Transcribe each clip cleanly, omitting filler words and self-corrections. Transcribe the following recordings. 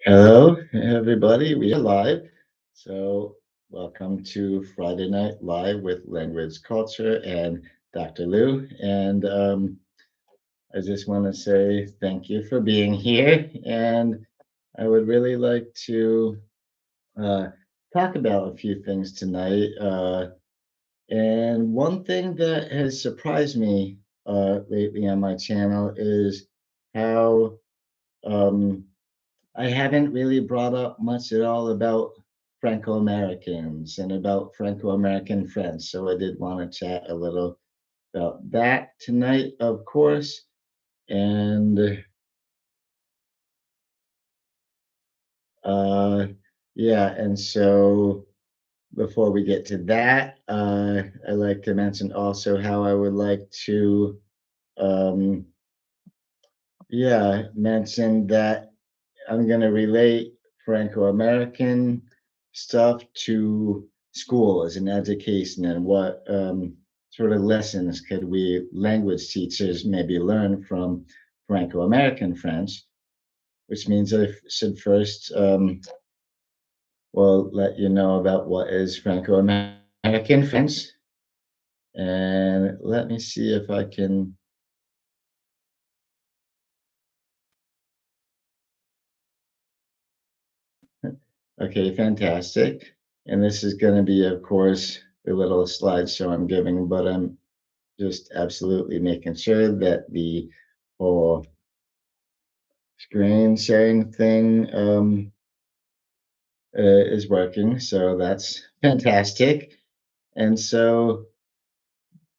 Hello, everybody. We are live. So, welcome to Friday Night Live with Language Culture and Dr. Lou. And I just want to say thank you for being here. And I would really like to uh, talk about a few things tonight. And one thing that has surprised me lately on my channel is how. Um, I haven't really brought up much at all about Franco-Americans and about Franco-American friends, so I did want to chat a little about that tonight, of course. And uh, yeah, and so before we get to that, I'd like to mention also how I would like to, um, yeah, mention that I'm going to relate Franco-American stuff to school as an education and what sort of lessons could we language teachers maybe learn from Franco-American French, which means I should first, well, let you know about what is Franco-American French. And let me see if I can. Okay, fantastic. And this is going to be, of course, the little slideshow I'm giving, but I'm just absolutely making sure that the whole screen sharing thing is working. So that's fantastic. And so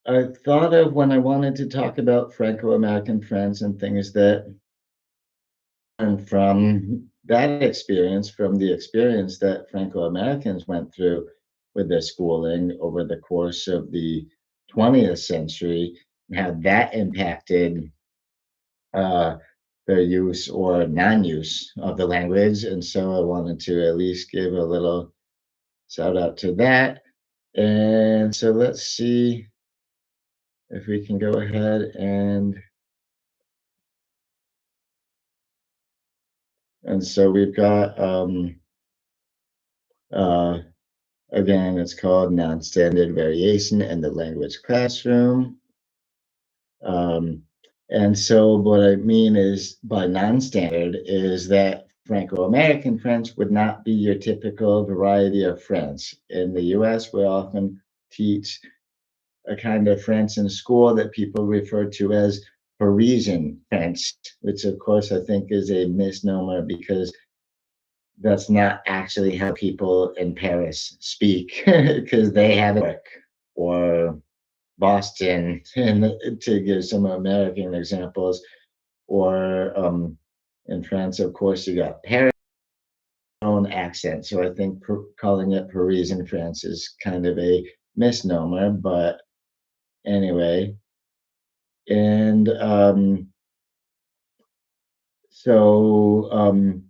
I thought of when I wanted to talk about Franco-American friends and things that and from that experience, from the experience that Franco-Americans went through with their schooling over the course of the 20th century, and how that impacted uh, their use or non-use of the language. And so I wanted to at least give a little shout out to that. And so let's see if we can go ahead and so we've got uh, again, it's called non-standard variation in the language classroom. Um, and so what I mean is by non-standard is that Franco-American French would not be your typical variety of French. In the US, we often teach a kind of French in school that people refer to as Parisian French, which of course I think is a misnomer because that's not actually how people in Paris speak because they have work or Boston, and to give some American examples, or in France, of course, you got Paris own accent. So I think calling it Parisian France is kind of a misnomer, but anyway. And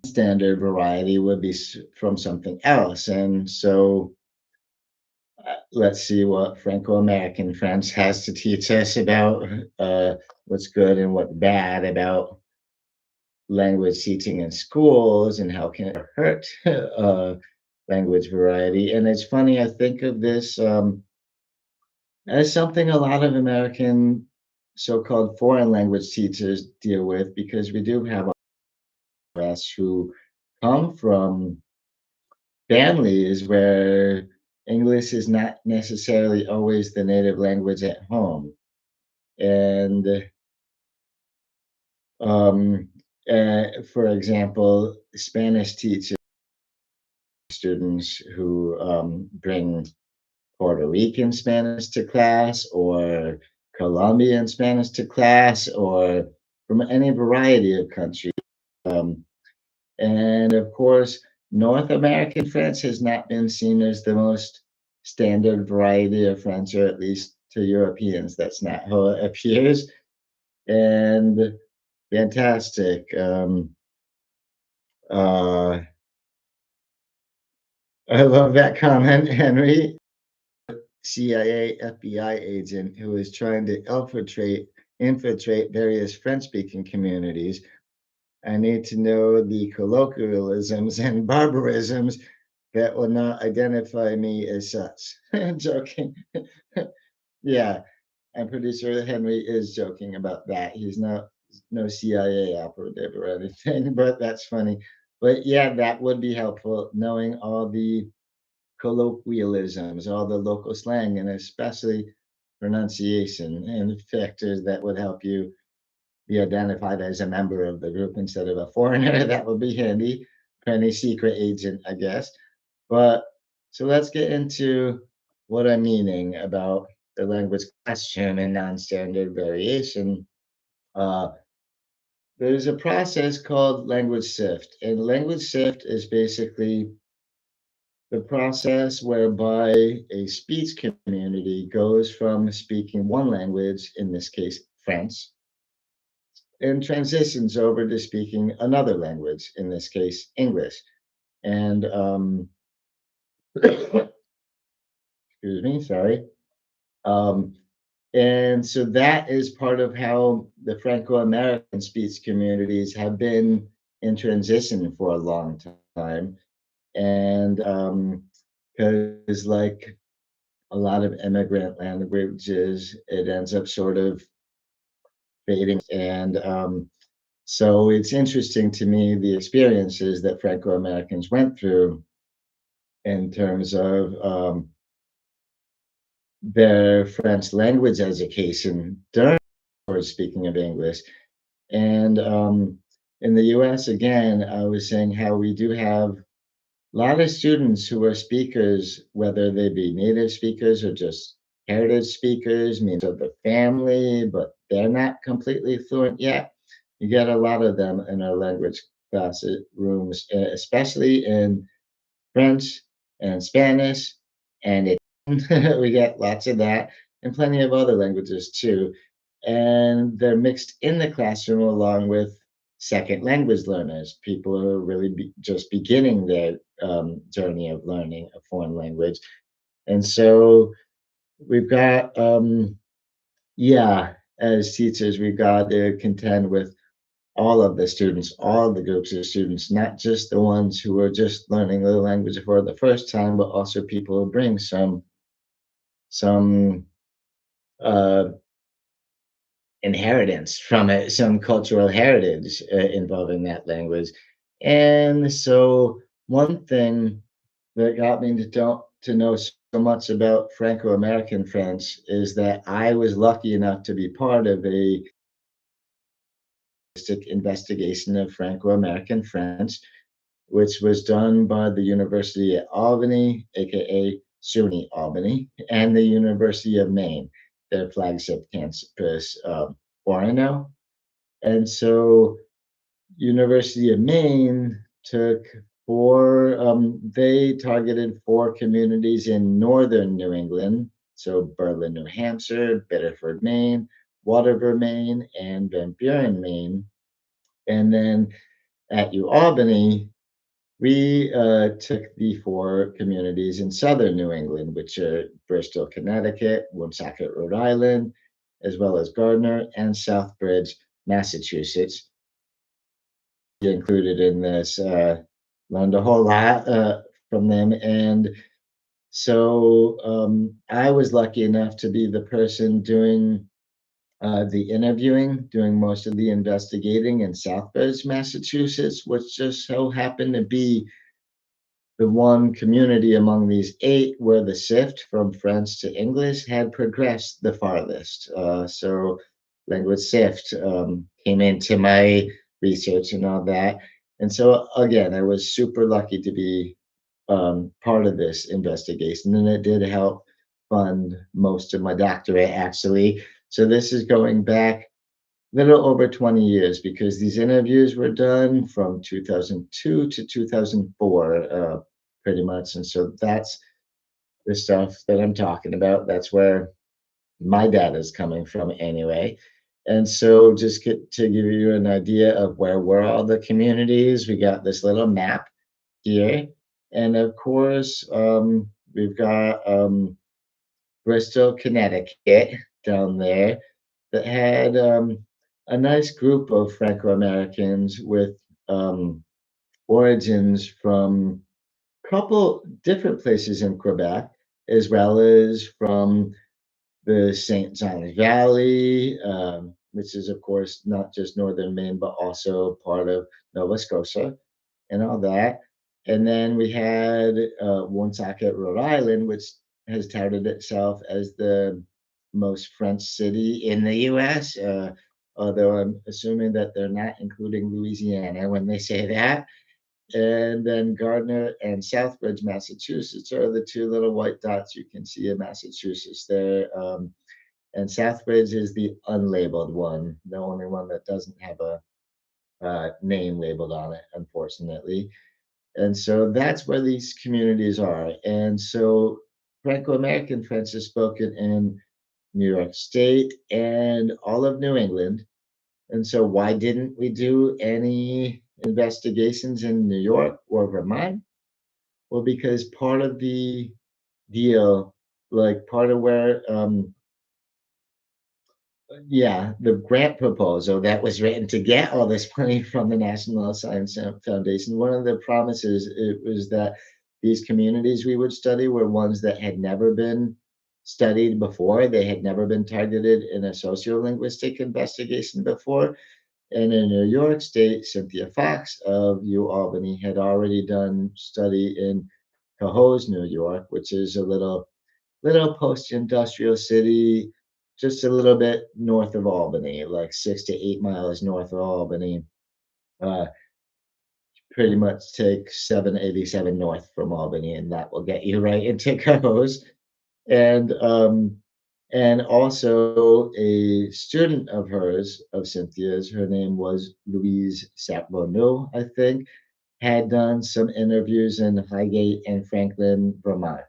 standard variety would be from something else. And so let's see what Franco-American French has to teach us about what's good and what's bad about language teaching in schools and how can it hurt language variety. And it's funny, I think of this as something a lot of American so-called foreign language teachers deal with because we do have us who come from families where English is not necessarily always the native language at home. And um, for example, Spanish teachers, students who bring Puerto Rican Spanish to class or Colombian Spanish to class or from any variety of countries. Um, and of course, North American French has not been seen as the most standard variety of French, or at least to Europeans, that's not how it appears. And fantastic. Uh, I love that comment, Henry. CIA FBI agent who is trying to infiltrate various French-speaking communities I need to know the colloquialisms and barbarisms that will not identify me as such. Joking. Yeah, and producer Henry is joking about that. He's not no CIA operative or anything, but that's funny. But yeah, that would be helpful knowing all the colloquialisms, all the local slang, and especially pronunciation and factors that would help you be identified as a member of the group instead of a foreigner. That would be handy for any secret agent, I guess. But so let's get into what I'm meaning about the language question and non-standard variation. Uh, there's a process called language shift, and language shift is basically the process whereby a speech community goes from speaking one language, in this case French, and transitions over to speaking another language, in this case English. And excuse me, sorry. Um, and so that is part of how the Franco-American speech communities have been in transition for a long time. And because, like a lot of immigrant languages, it ends up sort of fading. And so it's interesting to me the experiences that Franco-Americans went through in terms of their French language education during speaking of English. And in the US, again, I was saying how we do have a lot of students who are speakers, whether they be native speakers or just heritage speakers, means of the family, but they're not completely fluent yet. You get a lot of them in our language classrooms, especially in French and Spanish, and we get lots of that, and plenty of other languages too. And they're mixed in the classroom along with second language learners, people who are really just beginning their journey of learning a foreign language. And so we've got, yeah, as teachers, we've got to contend with all of the students, all the groups of students, not just the ones who are just learning the language for the first time, but also people who bring some uh, inheritance from it, some cultural heritage involving that language. And so, one thing that got me to know so much about Franco-American French is that I was lucky enough to be part of a investigation of Franco-American French, which was done by the University of Albany, aka SUNY Albany, and the University of Maine, their flagship campus, Orono. And so, University of Maine took they targeted four communities in northern New England. So, Berlin, New Hampshire, Biddeford, Maine, Waterbury, Maine, and Van Buren, Maine. And then at UAlbany, we took the four communities in southern New England, which are Bristol, Connecticut, Woonsocket, Rhode Island, as well as Gardner and Southbridge, Massachusetts. Included in this, learned a whole lot from them. And so I was lucky enough to be the person doing the interviewing, doing most of the investigating in Southbridge, Massachusetts, which just so happened to be the one community among these eight where the shift from French to English had progressed the farthest. So language shift came into my research and all that. And so again, I was super lucky to be part of this investigation, and it did help fund most of my doctorate actually. So this is going back little over 20 years because these interviews were done from 2002 to 2004, pretty much. And so that's the stuff that I'm talking about. That's where my data is coming from anyway. And so just to give you an idea of where were all the communities, we got this little map here. And of course, we've got Bristol, Connecticut down there that had a nice group of Franco-Americans with um, origins from a couple different places in Quebec, as well as from the St. Johns Valley, which is, of course, not just northern Maine, but also part of Nova Scotia and all that. And then we had Woonsocket, Rhode Island, which has touted itself as the most French city in the US, although I'm assuming that they're not including Louisiana when they say that. And then Gardner and Southbridge, Massachusetts are the two little white dots you can see in Massachusetts there. And Southbridge is the unlabeled one, the only one that doesn't have a name labeled on it, unfortunately. And so that's where these communities are. And so Franco-American French is spoken in New York State and all of New England. And so why didn't we do any investigations in New York or Vermont? Well, because part of the deal, like part of where yeah, the grant proposal that was written to get all this money from the National Science Foundation, one of the promises it was that these communities we would study were ones that had never been studied before. They had never been targeted in a sociolinguistic investigation before. And in New York State, Cynthia Fox of U Albany had already done study in Cohoes, New York, which is a little post-industrial city, just a little bit north of Albany, like 6 to 8 miles north of Albany. Uh, Pretty much take 787 north from Albany, and that will get you right into Cohoes. And and also a student of hers, of Cynthia's, her name was Louise Sapronneau, I think, had done some interviews in Highgate and Franklin, Vermont.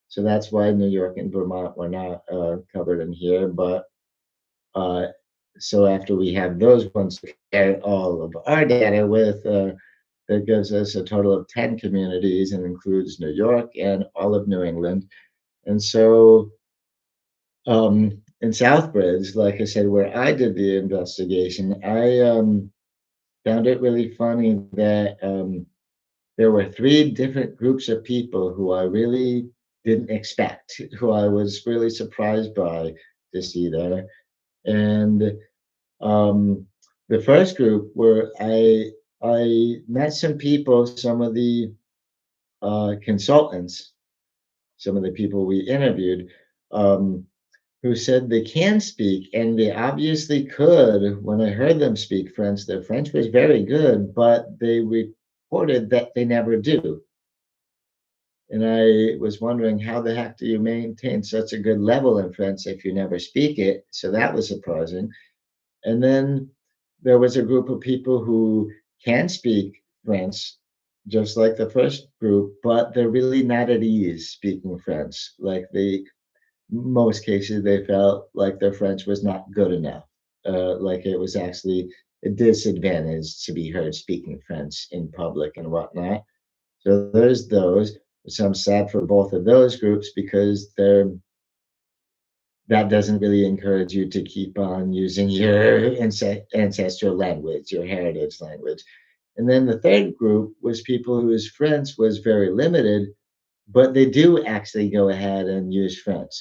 So that's why New York and Vermont were not covered in here. But uh, so after we have those ones to compare all of our data with, that gives us a total of 10 communities and includes New York and all of New England. And so in Southbridge, like I said, where I did the investigation, I found it really funny that there were three different groups of people who I really didn't expect, who I was really surprised by to see there. And um, the first group where I met some people, some of the consultants, some of the people we interviewed, um, who said they can speak, and they obviously could. When I heard them speak French, their French was very good, but they reported that they never do. And I was wondering how the heck do you maintain such a good level in French if you never speak it? So that was surprising. And then there was a group of people who can speak French, just like the first group, but they're really not at ease speaking French. Like they, most cases, they felt like their French was not good enough. Like it was actually a disadvantage to be heard speaking French in public and whatnot. So there's those. So I'm sad for both of those groups because that doesn't really encourage you to keep on using your ancestral language, your heritage language. And then the third group was people whose French was very limited, but they do actually go ahead and use French.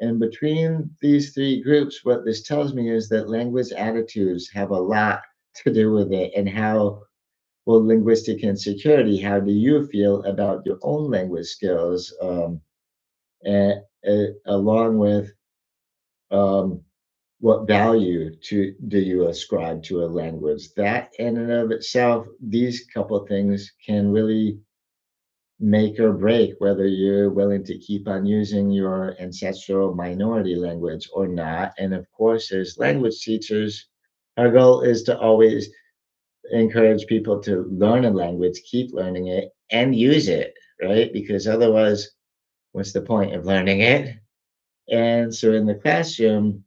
And between these three groups, what this tells me is that language attitudes have a lot to do with it and how well, linguistic insecurity, how do you feel about your own language skills? And, along with um, what value do you ascribe to a language? That in and of itself, these couple of things can really make or break whether you're willing to keep on using your ancestral minority language or not. And of course, as language teachers, our goal is to always encourage people to learn a language, keep learning it, and use it, right? Because otherwise, what's the point of learning it? And so in the classroom,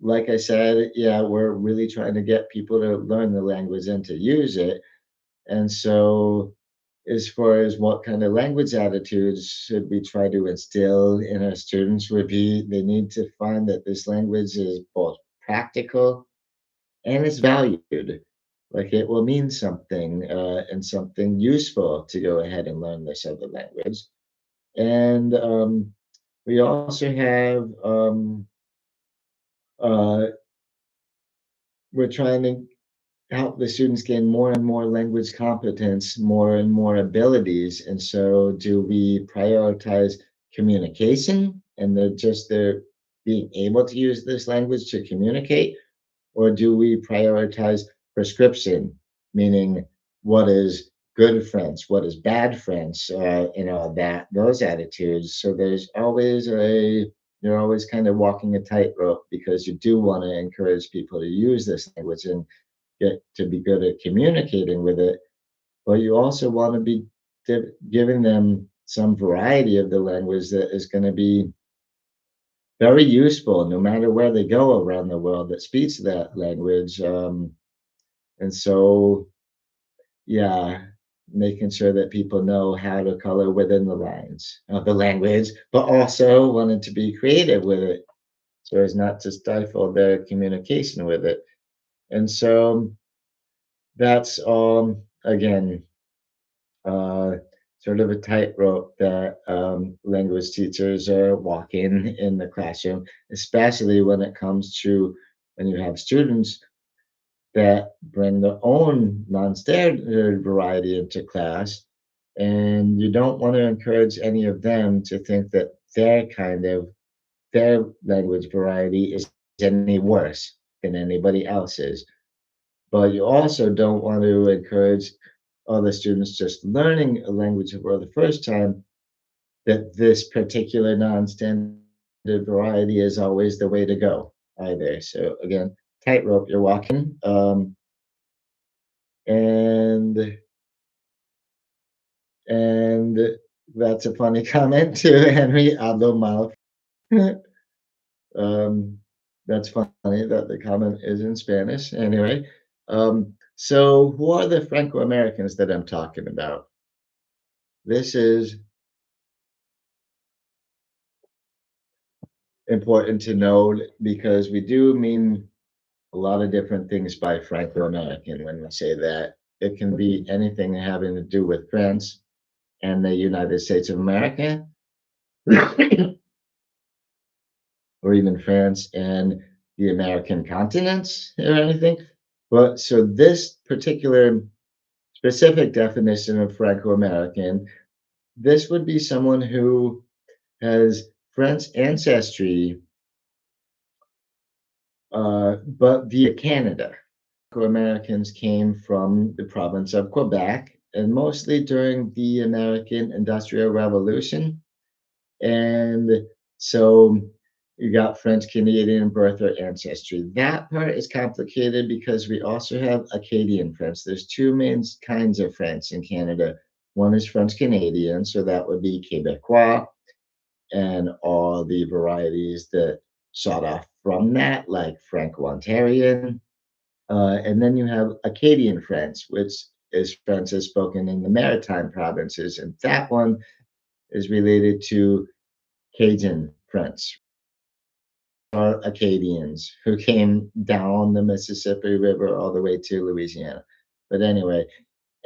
like I said, yeah, we're really trying to get people to learn the language and to use it. And so, as far as what kind of language attitudes should we try to instill in our students, would be they need to find that this language is both practical and it's valued. Like it will mean something and something useful to go ahead and learn this other language. And we also have uh, we're trying to help the students gain more and more language competence, more and more abilities. And so, do we prioritize communication and they're being able to use this language to communicate? Or do we prioritize prescription, meaning what is good French, what is bad French, that those attitudes. So you're always kind of walking a tightrope because you do want to encourage people to use this language and get to be good at communicating with it, but you also want to be giving them some variety of the language that is going to be very useful no matter where they go around the world that speaks that language. And so, yeah, making sure that people know how to color within the lines of the language, but also wanting to be creative with it so as not to stifle their communication with it. And so that's again uh, sort of a tightrope that language teachers are walking in the classroom, especially when it comes to when you have students that bring their own non-standard variety into class, and you don't want to encourage any of them to think that their language variety is any worse than anybody else's. But you also don't want to encourage other students just learning a language for the first time that this particular non-standard variety is always the way to go either. So again, tightrope you're walking. And and that's a funny comment to Henry Abdo. um, that's funny that the comment is in Spanish. Anyway, so who are the Franco-Americans that I'm talking about? This is important to know because we do mean a lot of different things by Franco-American when we say that. It can be anything having to do with France and the United States of America, or even France and the American continents or anything. But so this particular specific definition of Franco-American, this would be someone who has French ancestry, but via Canada. Americans came from the province of Quebec, and mostly during the American Industrial Revolution. And so you got French Canadian birth or ancestry. That part is complicated because we also have Acadian French. There's two main kinds of French in Canada. One is French Canadian, so that would be Quebecois and all the varieties that shot off from that, like Franco-Ontarian. And then you have Acadian French, which is French is spoken in the maritime provinces, and that one is related to Cajun French, or Acadians who came down the Mississippi River all the way to Louisiana. But anyway,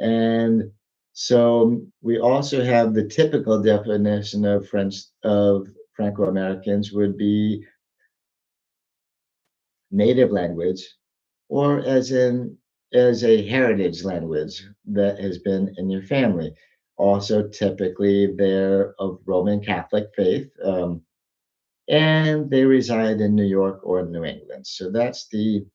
and so we also have the typical definition of French of Franco-Americans would be native language or as a heritage language that has been in your family. Also, typically they're of Roman Catholic faith, and they reside in New York or New England. So that's the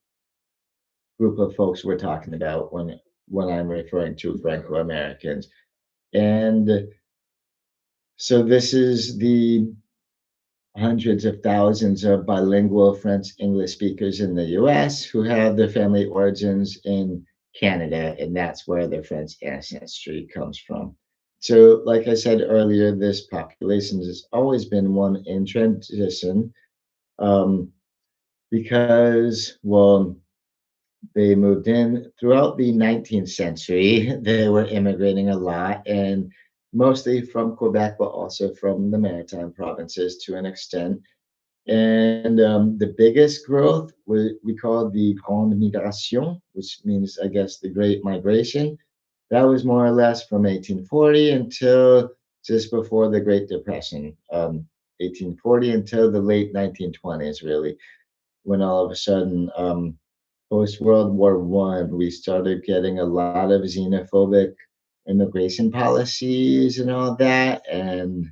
group of folks we're talking about when I'm referring to Franco-Americans. And so this is the hundreds of thousands of bilingual French English speakers in the US who have their family origins in Canada, and that's where their French ancestry comes from. So, like I said earlier, this population has always been one in transition um, because, well, they moved in throughout the 19th century. They were immigrating a lot and mostly from Quebec, but also from the maritime provinces to an extent. And the biggest growth we call the Grande Migration, which means, I guess, the Great Migration. That was more or less from 1840 until just before the Great Depression, 1840 until the late 1920s, really, when all of a sudden, post World War One, we started getting a lot of xenophobic immigration policies and all that, and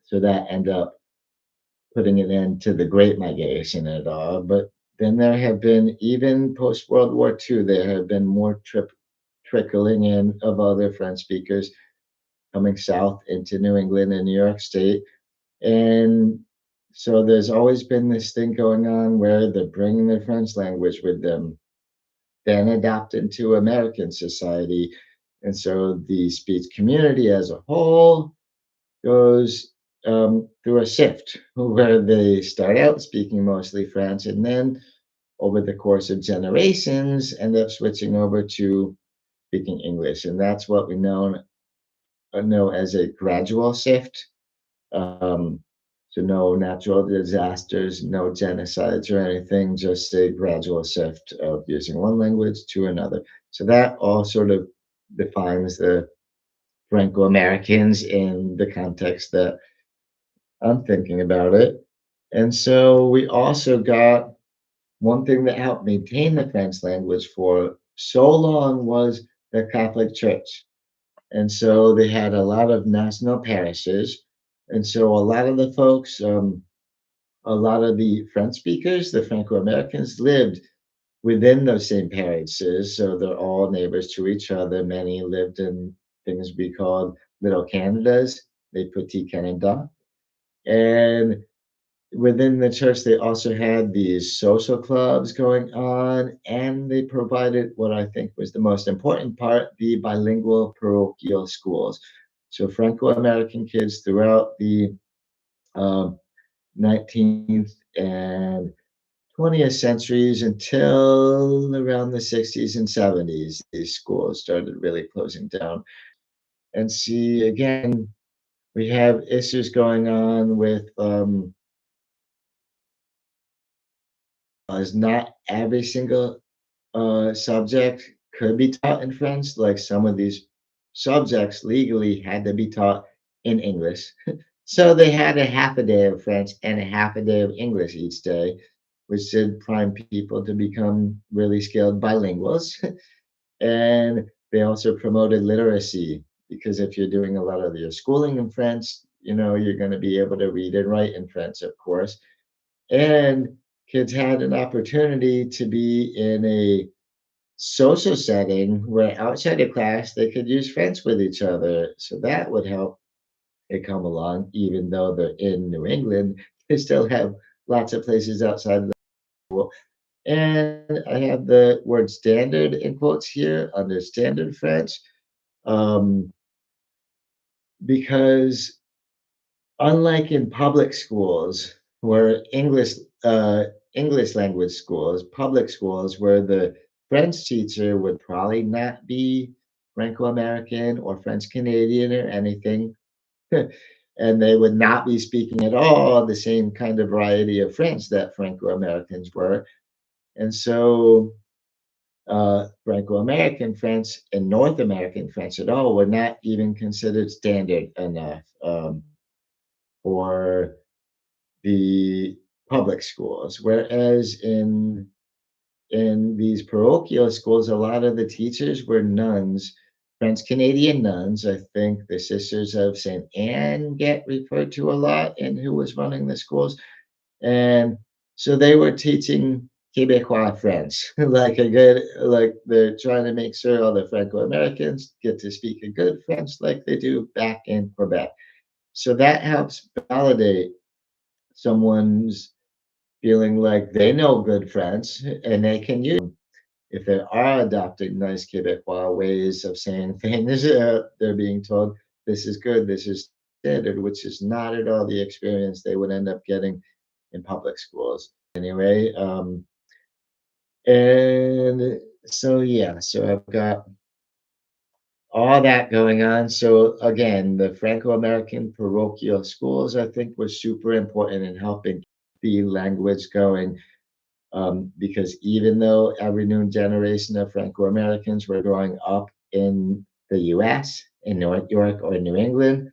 so that ended up putting an end to the Great Migration at all. But then there have been, even post World War II, there have been more trickling in of other French speakers coming south into New England and New York State. And so there's always been this thing going on where they're bringing the French language with them, then adapt into American society. And so the speech community as a whole goes through a shift where they start out speaking mostly French and then over the course of generations end up switching over to speaking English. And that's what we know as a gradual shift. Um, so no natural disasters, no genocides or anything, just a gradual shift of using one language to another. So that all sort of defines the Franco-Americans in the context that I'm thinking about it. And so we also got one thing that helped maintain the French language for so long was the Catholic Church. And so they had a lot of national parishes. And so a lot of the folks, a lot of the French speakers, the Franco-Americans, lived within those same parishes. So they're all neighbors to each other. Many lived in things we called little Canadas, les petits Canada. And within the church, they also had these social clubs going on, and they provided what I think was the most important part, the bilingual parochial schools. So Franco-American kids throughout the um, 19th and 20th centuries until around the 60s and 70s, these schools started really closing down. And see, again, we have issues going on with is not every single subject could be taught in French. Like some of these subjects legally had to be taught in English. So they had a half a day of French and a half a day of English each day, which did prime people to become really skilled bilinguals. And they also promoted literacy because if you're doing a lot of your schooling in French, you're going to be able to read and write in French, of course. And kids had an opportunity to be in a social setting where outside of class they could use French with each other. So that would help it come along, even though they're in New England, they still have lots of places outside of the school. And I have the word standard in quotes here under standard French, um, because unlike in public schools where English language schools, public schools where the French teacher would probably not be Franco-American or French Canadian or anything, and they would not be speaking at all the same kind of variety of French that Franco-Americans were. And so Franco-American French and North American French at all were not even considered standard enough for the public schools. Whereas in these parochial schools, a lot of the teachers were nuns, French Canadian nuns. I think the Sisters of St. Anne get referred to a lot in who was running the schools. And so they were teaching Quebecois French, like they're trying to make sure all the Franco Americans get to speak a good French like they do back in Quebec. So that helps validate someone's feeling like they know good French and they can use if they are adopting nice Quebecois ways of saying things, they're being told this is good, this is standard, which is not at all the experience they would end up getting in public schools anyway. And so, yeah, so I've got all that going on. So, again, the Franco American parochial schools, I think, was super important in helping the language going. Because even though every new generation of Franco-Americans were growing up in the US, in North York or New England,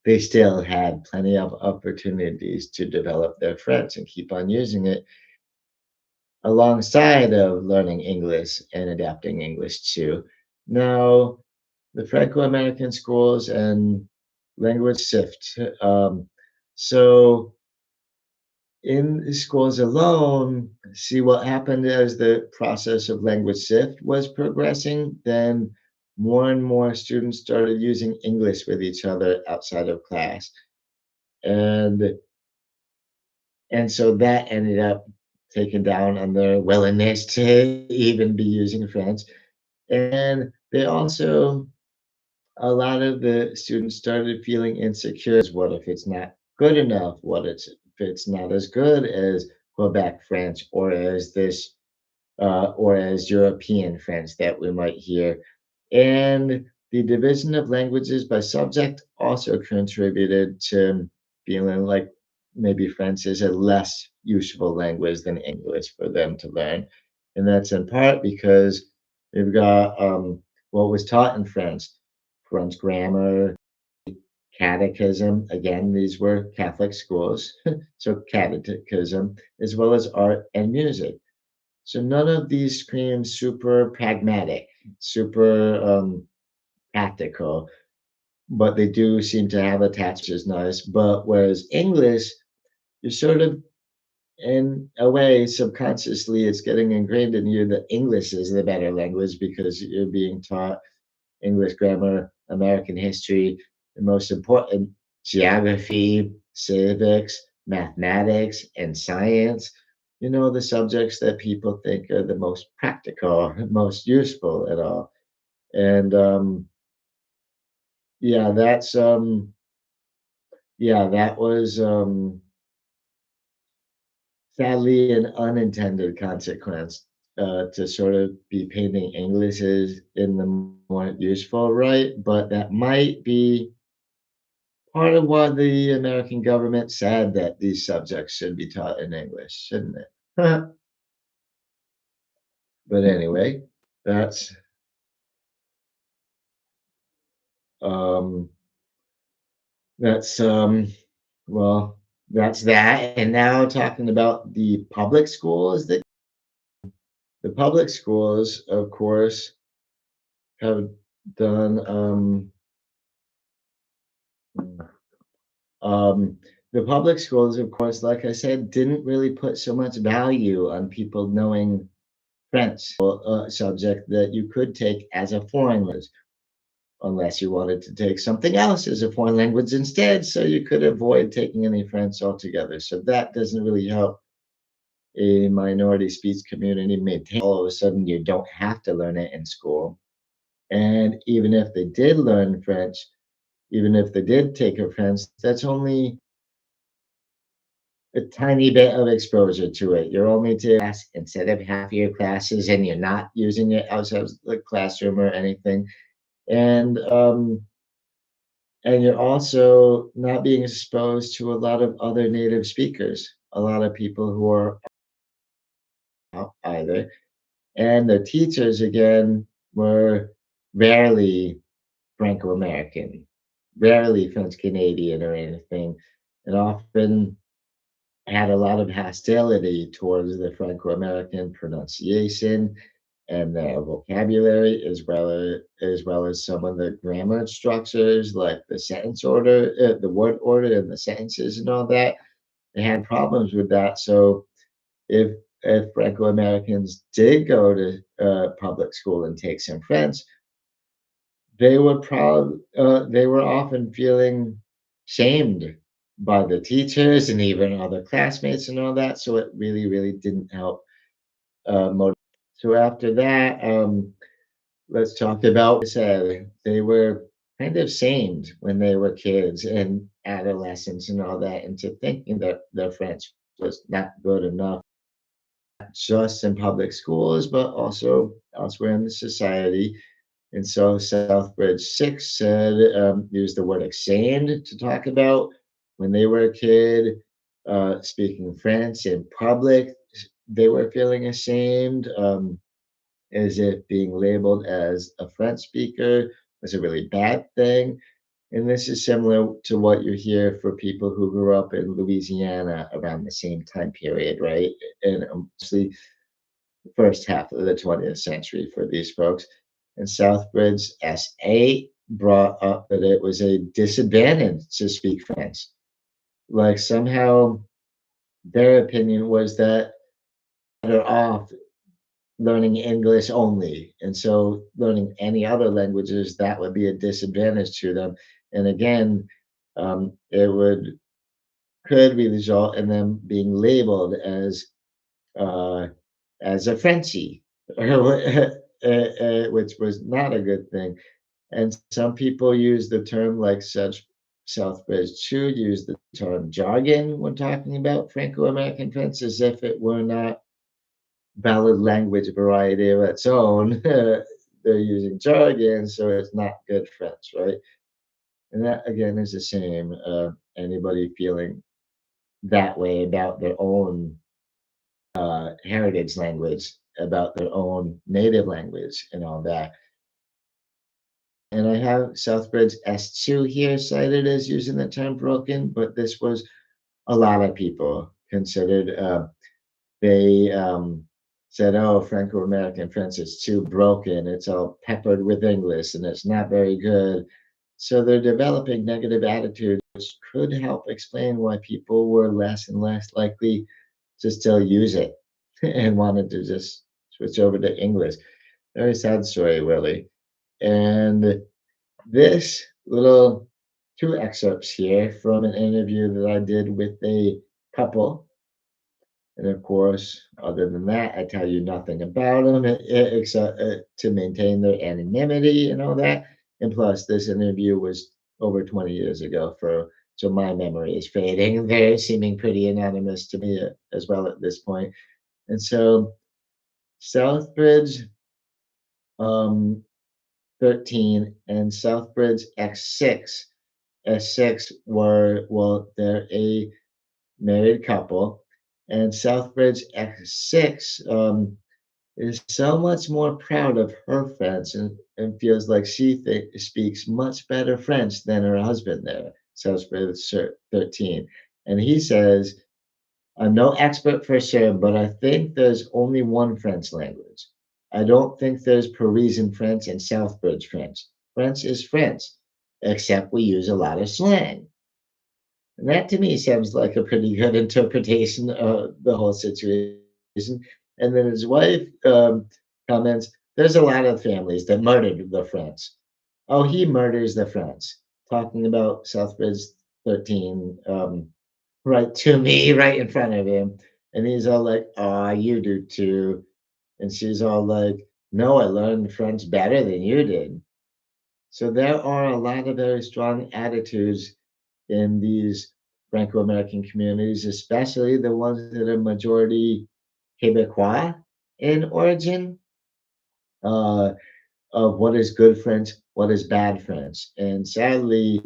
they still had plenty of opportunities to develop their French and keep on using it alongside of learning English and adapting English too. Now, the Franco-American schools and language shift. So in the schools alone, see what happened as the process of language shift was progressing, then more and more students started using English with each other outside of class. And and so that ended up taking down on their willingness to even be using French. And they also a lot of the students started feeling insecure. What if it's not good enough? If it's not as good as Quebec French or as European French that we might hear? And the division of languages by subject also contributed to feeling like maybe French is a less useful language than English for them to learn. And that's in part because we've got what was taught in French grammar, catechism. Again, these were Catholic schools, so catechism, as well as art and music. So none of these scream super pragmatic, super practical, but they do seem to have attached, which is nice. But whereas English, you're sort of in a way, subconsciously, it's getting ingrained in you that English is the better language because you're being taught English grammar, American history, the most important geography, civics, mathematics, and science. You know, the subjects that people think are the most practical, most useful at all. And yeah, that was sadly an unintended consequence to sort of be painting English as in the more useful right, but that might be part of why the American government said that these subjects should be taught in English, shouldn't it? But anyway, that's um, that's well, that's that. And now talking about the public schools, the public schools, of course, have done um, the public schools, of course, like I said, didn't really put so much value on people knowing French, a subject that you could take as a foreign language, unless you wanted to take something else as a foreign language instead, so you could avoid taking any French altogether. So that doesn't really help a minority speech community maintain. All of a sudden, you don't have to learn it in school. And even if they did learn French, even if they did take a French, that's only a tiny bit of exposure to it. You're only to class instead of half your classes, and you're not using it outside of the classroom or anything. And and you're also not being exposed to a lot of other native speakers, a lot of people who are out either. And the teachers, again, were rarely Franco-American, rarely French Canadian or anything, and often had a lot of hostility towards the Franco-American pronunciation and their vocabulary, as well as some of the grammar structures, like the sentence order, the word order, and the sentences and all that. They had problems with that. So if if Franco-Americans did go to public school and take some French, they were often feeling shamed by the teachers and even other classmates and all that. So it really, really didn't help motivate. So after that, let's talk about what I said. They were kind of shamed when they were kids and adolescents and all that into thinking that their French was not good enough, just in public schools, but also elsewhere in the society. And so Southbridge 6 said, used the word exand to talk about when they were a kid. speaking French in public, they were feeling ashamed, as if being labeled as a French speaker was a really bad thing. And this is similar to what you hear for people who grew up in Louisiana around the same time period, right? And mostly the first half of the 20th century for these folks. And Southbridge SA brought up that it was a disadvantage to speak French. Like somehow their opinion was that they're off learning English only. And so learning any other languages, that would be a disadvantage to them. And again, it would could result in them being labeled uh, as a Frenchie, which was not a good thing. And some people use the term like such. Southbridge should use the term jargon when talking about Franco-American French as if it were not valid language variety of its own. They're using jargon, so it's not good French, right? And that again is the same. Anybody feeling that way about their own heritage language, about their own native language, and all that. And I have Southbridge S2 here cited as using the term broken, but this was a lot of people considered. They said, "Oh, Franco-American French is too broken. It's all peppered with English, and it's not very good." So they're developing negative attitudes, which could help explain why people were less and less likely to still use it and wanted to just switch over to English. Very sad story, really. And this little two excerpts here from an interview that I did with a couple. And of course, other than that, I tell you nothing about them except to maintain their anonymity and all that. And plus, this interview was over 20 years ago, so my memory is fading. They're seeming pretty anonymous to me as well at this point. And so, Southbridge um, 13 and Southbridge X6. S6 were, well, they're a married couple, and Southbridge X6 is so much more proud of her French and feels like she speaks much better French than her husband there, Southbridge 13. And he says, "I'm no expert for sure, but I think there's only one French language. I don't think there's Parisian French and Southbridge French. French is French, except we use a lot of slang." And that to me sounds like a pretty good interpretation of the whole situation. And then his wife comments, "There's a lot of families that murdered the French." Oh, he murders the French. Talking about Southbridge 13 right to me, right in front of him. And he's all like, "Oh, you do too." And she's all like, "No, I learned French better than you did." So there are a lot of very strong attitudes in these Franco-American communities, especially the ones that are majority Quebecois in origin, uh, of what is good French, what is bad French. And sadly,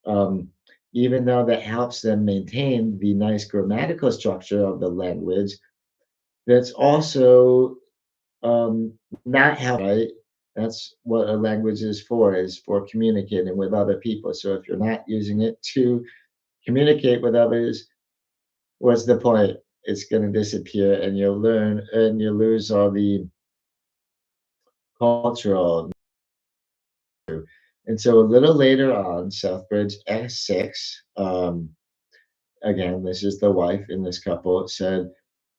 um, even though that helps them maintain the nice grammatical structure of the language, that's also not how, right? That's what a language is for communicating with other people. So if you're not using it to communicate with others, what's the point? It's going to disappear and you'll learn and you lose all the cultural. And so a little later on, Southbridge S6, again, this is the wife in this couple, said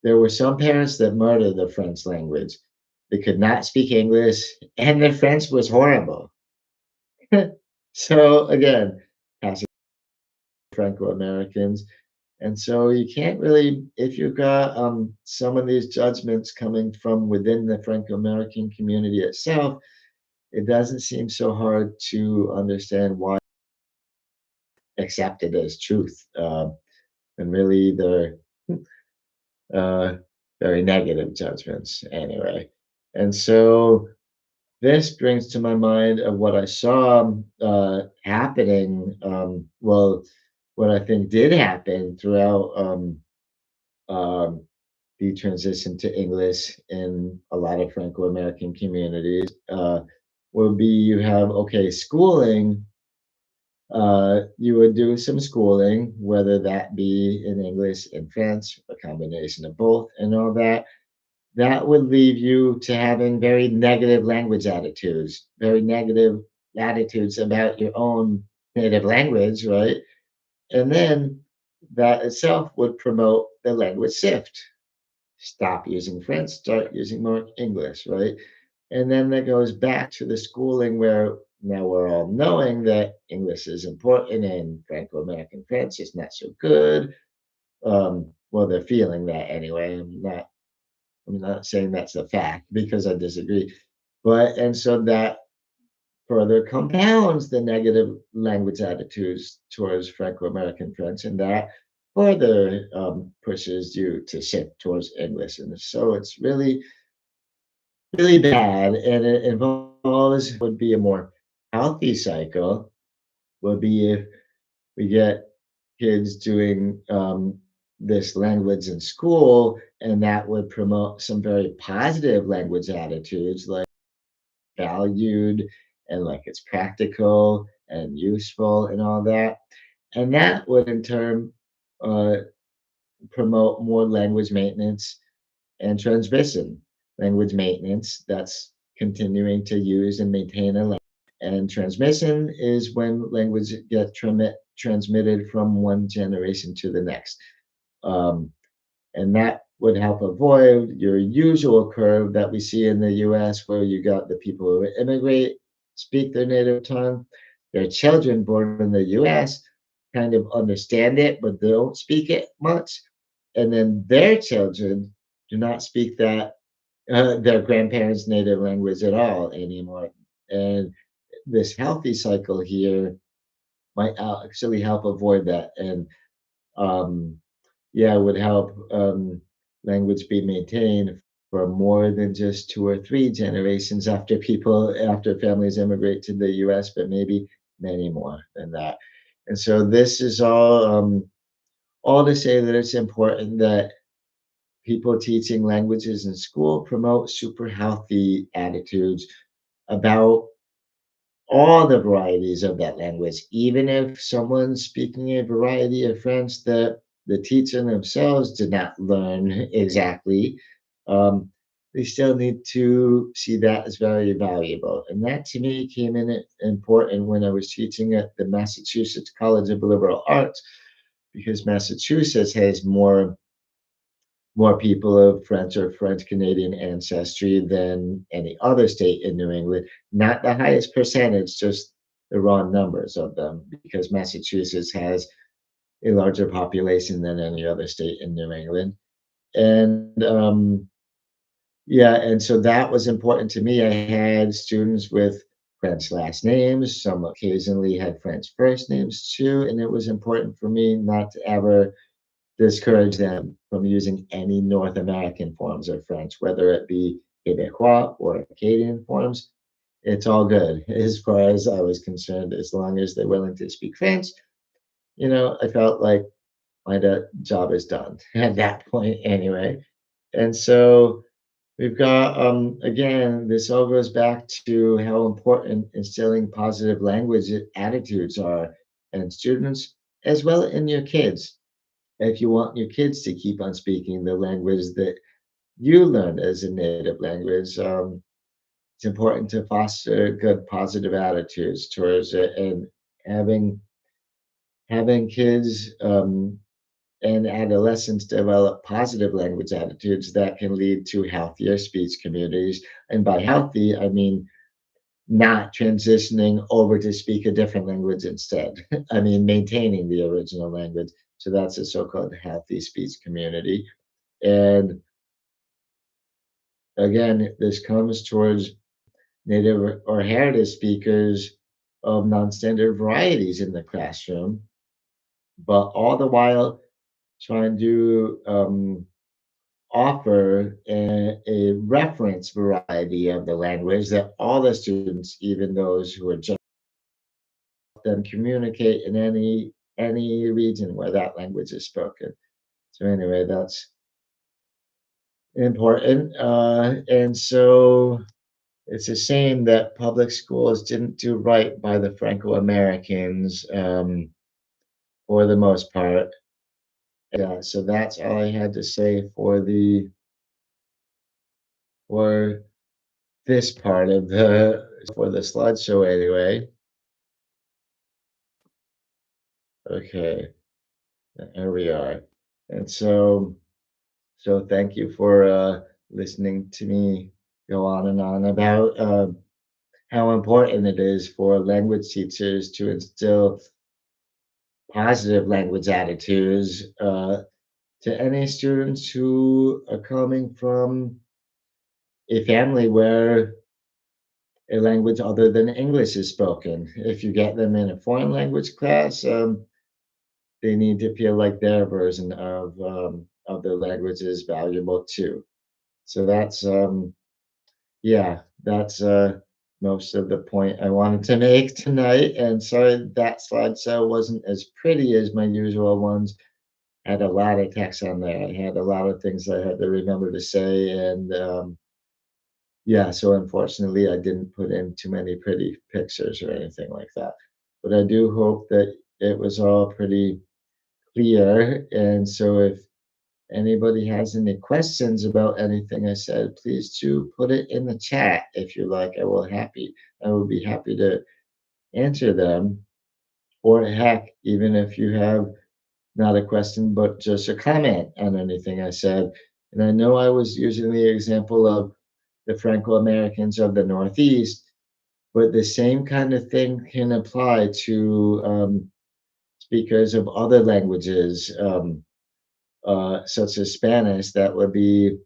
there were some parents that murdered the French language. They could not speak English and their French was horrible. So again, passing Franco-Americans. And so you can't really, if you've got some of these judgments coming from within the Franco-American community itself, it doesn't seem so hard to understand why accept it as truth. And really, they're uh, very negative judgments anyway. And so this brings to my mind of what I saw happening. Well, what I think did happen throughout um, the transition to English in a lot of Franco-American communities will be you have, okay, schooling, you would do some schooling, whether that be in English and French, a combination of both and all that. That would leave you to having very negative language attitudes, very negative attitudes about your own native language, right? And then that itself would promote the language shift. Stop using French, start using more English, right? And then that goes back to the schooling where now we're all knowing that English is important and Franco American French is not so good. Well, they're feeling that anyway. I'm not saying that's a fact because I disagree. But and so that further compounds the negative language attitudes towards Franco-American French, and that further pushes you to shift towards English. And so it's really, really bad, and it involves would be a more healthy cycle. Would be if we get kids doing this language in school, and that would promote some very positive language attitudes like valued and like it's practical and useful and all that. And that would in turn uh, promote more language maintenance and transmission. Language maintenance, that's continuing to use and maintain a language. And transmission is when language gets transmitted from one generation to the next. Um, and that would help avoid your usual curve that we see in the US, where you got the people who immigrate, speak their native tongue, their children born in the US kind of understand it, but they don't speak it much. And then their children do not speak their grandparents' native language at all anymore. And this healthy cycle here might actually help avoid that. And um, yeah, it would help language be maintained for more than just two or three generations after families immigrate to the US, but maybe many more than that. And so this is all to say that it's important that people teaching languages in school promote super healthy attitudes about all the varieties of that language, even if someone's speaking a variety of French that the teacher themselves did not learn exactly, um, they still need to see that as very valuable. And that to me came in important when I was teaching at the Massachusetts College of Liberal Arts, because Massachusetts has more people of French or French Canadian ancestry than any other state in New England. Not the highest percentage, just the raw numbers of them, because Massachusetts has a larger population than any other state in New England. And yeah, and so that was important to me. I had students with French last names, some occasionally had French first names too, and it was important for me not to ever discourage them from using any North American forms of French, whether it be Quebecois or Acadian forms. It's all good as far as I was concerned, as long as they're willing to speak French. I felt like my job is done at that point anyway. And so we've got, again, this all goes back to how important instilling positive language attitudes are in students as well in your kids if you want your kids to keep on speaking the language that you learned as a native language, it's important to foster good positive attitudes towards it and having having kids and adolescents develop positive language attitudes that can lead to healthier speech communities. And by healthy, I mean not transitioning over to speak a different language instead. I mean maintaining the original language. So that's a so-called healthy speech community. And again, this comes towards native or heritage speakers of non-standard varieties in the classroom, but all the while trying to offer a reference variety of the language that all the students, even those who are just them communicate in any any region where that language is spoken. So anyway, that's important. And so it's a shame that public schools didn't do right by the Franco-Americans for the most part. Yeah, so that's all I had to say for this part of the slideshow anyway. Okay, here we are. And so thank you for listening to me go on and on about how important it is for language teachers to instill positive language attitudes to any students who are coming from a family where a language other than English is spoken. If you get them in a foreign language class, they need to feel like their version of their language is valuable too. So that's yeah, that's most of the point I wanted to make tonight. And sorry that slideshow wasn't as pretty as my usual ones. Had a lot of text on there. I had a lot of things I had to remember to say, and yeah, so unfortunately, I didn't put in too many pretty pictures or anything like that. But I do hope that it was all pretty clear. And so if anybody has any questions about anything I said, please do put it in the chat if you like. I will be happy to answer them. Or heck, even if you have not a question, but just a comment on anything I said. And I know I was using the example of the Franco-Americans of the Northeast, but the same kind of thing can apply to speakers of other languages, such as Spanish. That would be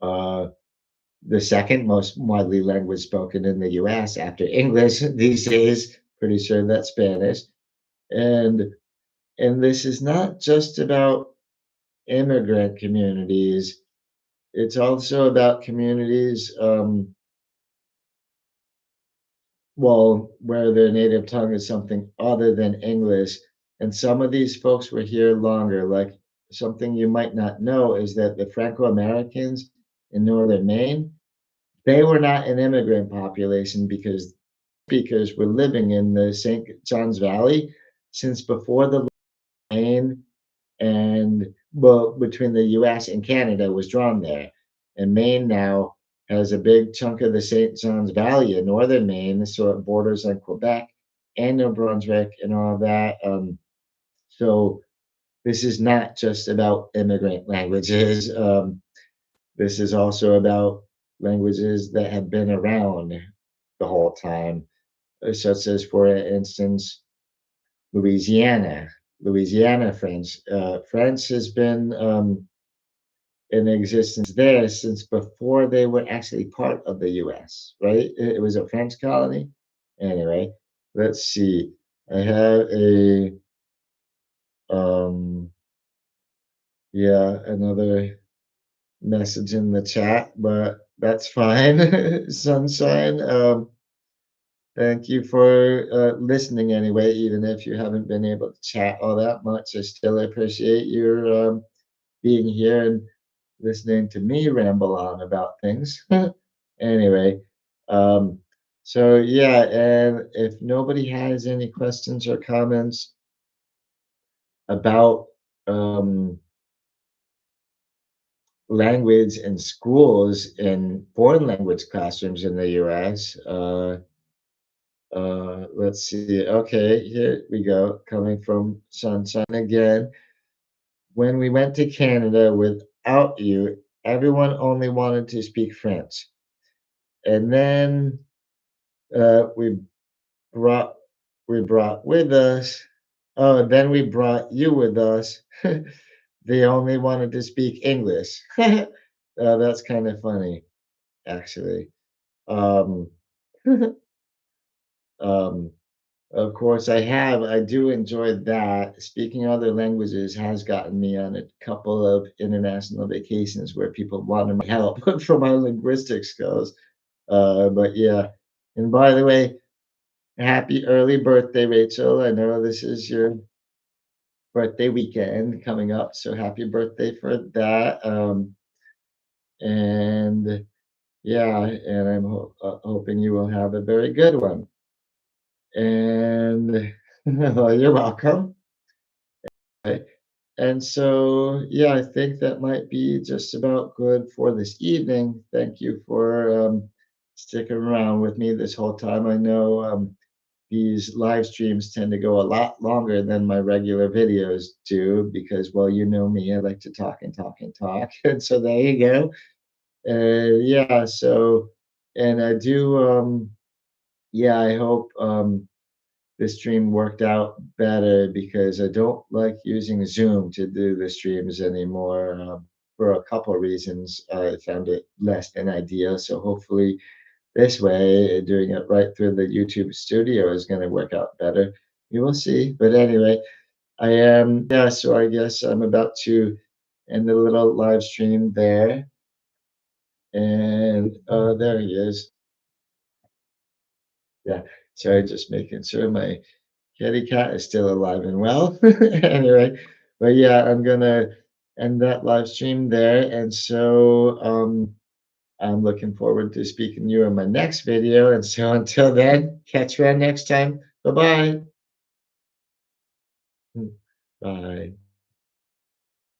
uh, the second most widely language spoken in the US after English these days. Pretty sure that's Spanish. And and this is not just about immigrant communities. It's also about communities, well, where their native tongue is something other than English. And some of these folks were here longer. Like something you might not know is that the Franco-Americans in northern Maine, they were not an immigrant population because speakers were living in the St. Johns Valley since before the line and well between the US and Canada was drawn there. And Maine now has a big chunk of the St. Johns Valley in northern Maine, so it borders on Quebec and New Brunswick and all that. So this is not just about immigrant languages. This is also about languages that have been around the whole time, such as, for instance, Louisiana. Louisiana French. French has been in existence there since before they were actually part of the US, right? It was a French colony. Anyway, let's see. I have a um yeah, another message in the chat, but that's fine. Sunshine. Thank you for listening anyway, even if you haven't been able to chat all that much. I still appreciate your being here and listening to me ramble on about things. Anyway, um, so yeah, and if nobody has any questions or comments about um, language in schools in foreign language classrooms in the US, let's see. Okay, here we go. Coming from Sunshine again. When we went to Canada without you, everyone only wanted to speak French. And then we brought brought with us. Oh, and then we brought you with us. They only wanted to speak English. That's kind of funny, actually. Um, um, of course, I do enjoy that. Speaking other languages has gotten me on a couple of international vacations where people wanted my help for my linguistic skills. But yeah, and by the way, happy early birthday, Rachel. I know this is your birthday weekend coming up, so happy birthday for that. And yeah, and I'm hoping you will have a very good one. And well, you're welcome. Right. And so, yeah, I think that might be just about good for this evening. Thank you for sticking around with me this whole time. I know these live streams tend to go a lot longer than my regular videos do because, well, you know me, I like to talk and talk and talk. And so there you go. Yeah, so, and I do, yeah, I hope this stream worked out better because I don't like using Zoom to do the streams anymore for a couple of reasons. I found it less than ideal. So hopefully this way, doing it right through the YouTube studio is going to work out better. We will see. But anyway, I am, yeah, so I guess I'm about to end the little live stream there. And there he is. Yeah. Sorry, just making sure my kitty cat is still alive and well. Anyway, but yeah, I'm gonna end that live stream there. And so I'm looking forward to speaking to you in my next video. And so until then, catch you on next time. Bye-bye. Bye.